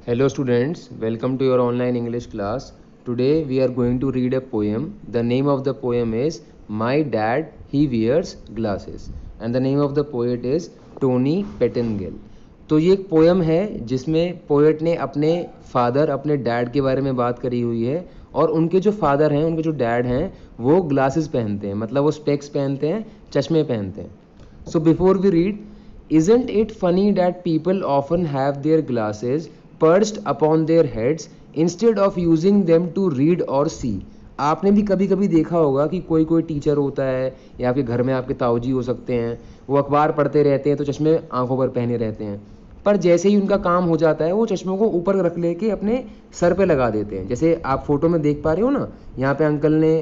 Hello students, welcome to your online English class. Today we are going to read a poem. The name of the poem is My Dad, He Wears Glasses and the name of the poet is Tony Pettengill. तो ये एक poem है जिसमें poet ने अपने father अपने dad के बारे में बात करी हुई है और उनके जो फादर हैं उनके जो डैड हैं वो ग्लासेस पहनते हैं, मतलब वो स्पेक्स पहनते हैं, चश्मे पहनते हैं. So before we read, isn't it funny that people often have their glasses perched upon their heads instead of using them to read or see? आपने भी कभी कभी देखा होगा कि कोई कोई टीचर होता है या आपके घर में आपके ताऊजी हो सकते हैं, वो अखबार पढ़ते रहते हैं तो चश्मे आंखों पर पहने रहते हैं, पर जैसे ही उनका काम हो जाता है वो चश्मों को ऊपर रख लेके अपने सर पे लगा देते हैं. जैसे आप फोटो में देख पा रहे हो ना, यहाँ पे अंकल ने,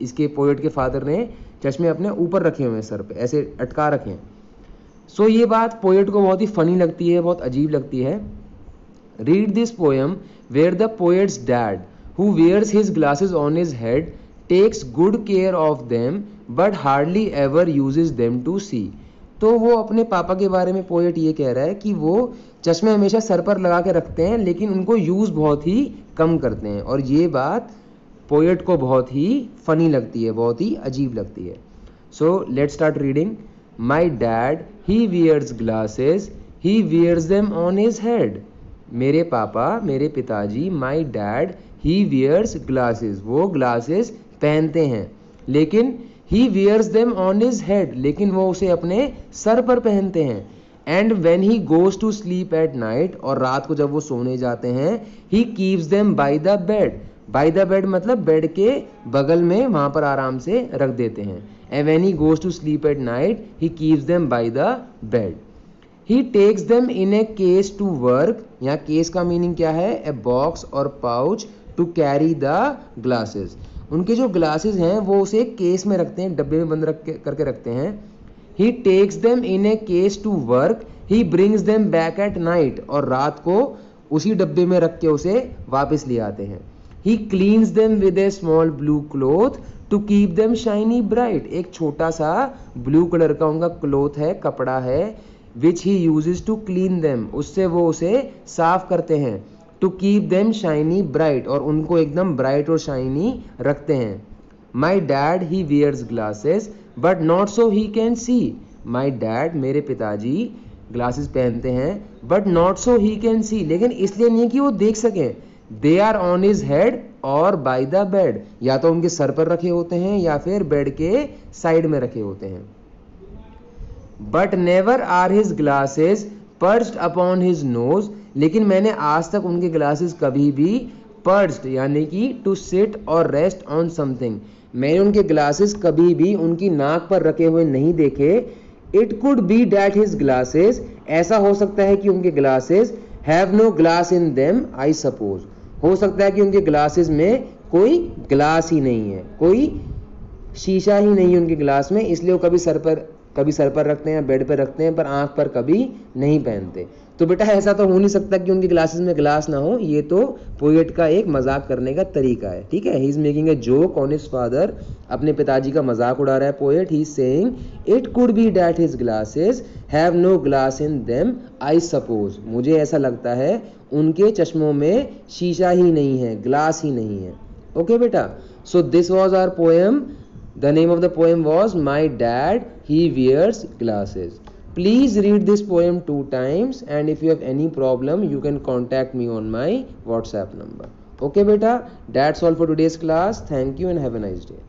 इसके पोएट के फादर ने चश्मे अपने ऊपर रखे हुए हैं, सर पे ऐसे अटका रखे हैं. सो ये बात पोएट को बहुत ही फनी लगती है, बहुत अजीब लगती है. Read this poem where the poet's dad who wears his glasses on his head takes good care of them but hardly ever uses them to see. तो वो अपने पापा के बारे में पोएट ये कह रहा है कि वो चश्मे हमेशा सर पर लगा के रखते हैं लेकिन उनको यूज़ बहुत ही कम करते हैं, और ये बात पोएट को बहुत ही फनी लगती है, बहुत ही अजीब लगती है. So let's start reading. My dad, he wears glasses, he wears them on his head. मेरे पापा, मेरे पिताजी, my dad, he wears glasses, वो glasses पहनते हैं, लेकिन he wears them on his head, लेकिन वो उसे अपने सर पर पहनते हैं. And when he goes to sleep at night, और रात को जब वो सोने जाते हैं, he keeps them by the bed. Bye the bed मतलब बेड के बगल में वहाँ पर आराम से रख देते हैं. And when he goes to sleep at night he keeps them by the bed. He takes them in a case to work. यहाँ केस का मीनिंग क्या है? ए बॉक्स और pouch to carry the glasses. उनके जो glasses हैं वो उसे केस में रखते हैं, डब्बे में बंद करके रखते हैं. He takes them in a case to work, he brings them back at night, और रात को उसी डब्बे में रख के उसे वापस ले आते हैं. He cleans them with a small blue cloth to keep them shiny bright. एक छोटा सा ब्लू कलर का उनका क्लोथ है, कपड़ा है, which he uses to clean them. उससे वो उसे साफ करते हैं. To keep them shiny bright, और उनको एकदम bright और shiny रखते हैं. My dad, he wears glasses, but not so he can see. My dad, मेरे पिताजी ग्लासेस पहनते हैं, but not so he can see, लेकिन इसलिए नहीं कि वो देख सकें. They are on his head और बाय द बेड, या तो उनके सर पर रखे होते हैं या फिर बेड के साइड में रखे होते हैं. But never are his glasses perched upon his nose, लेकिन मैंने आज तक उनके ग्लासेस कभी भी पर्च्ड यानी कि टू सिट और रेस्ट ऑन समथिंग, मैंने उनके ग्लासेस कभी भी उनकी नाक पर रखे हुए नहीं देखे. It could be that his glasses, ऐसा हो सकता है कि उनके glasses have no glass in them, I suppose, हो सकता है कि उनके ग्लासेस में कोई ग्लास ही नहीं है, कोई शीशा ही नहीं है उनके ग्लास में, इसलिए वो कभी सर पर रखते हैं, बेड पर रखते हैं, पर आंख पर कभी नहीं पहनते. तो बेटा ऐसा तो हो नहीं सकता कि उनके ग्लासेस में ग्लास ना हो, ये तो पोएट का एक मजाक करने का तरीका है. ठीक है, he is making a joke on his father, अपने पिताजी का मजाक उड़ा रहा है poet. He is saying it could be that his glasses have no glass in them, I suppose, मुझे ऐसा लगता है उनके चश्मों में शीशा ही नहीं है, ग्लास ही नहीं है. ओके बेटा, so this was our poem. The name of the poem was my dad he wears glasses. Please read this poem 2 times, and if you have any problem you can contact me on my WhatsApp number. Okay beta, that's all for today's class. Thank you and have a nice day.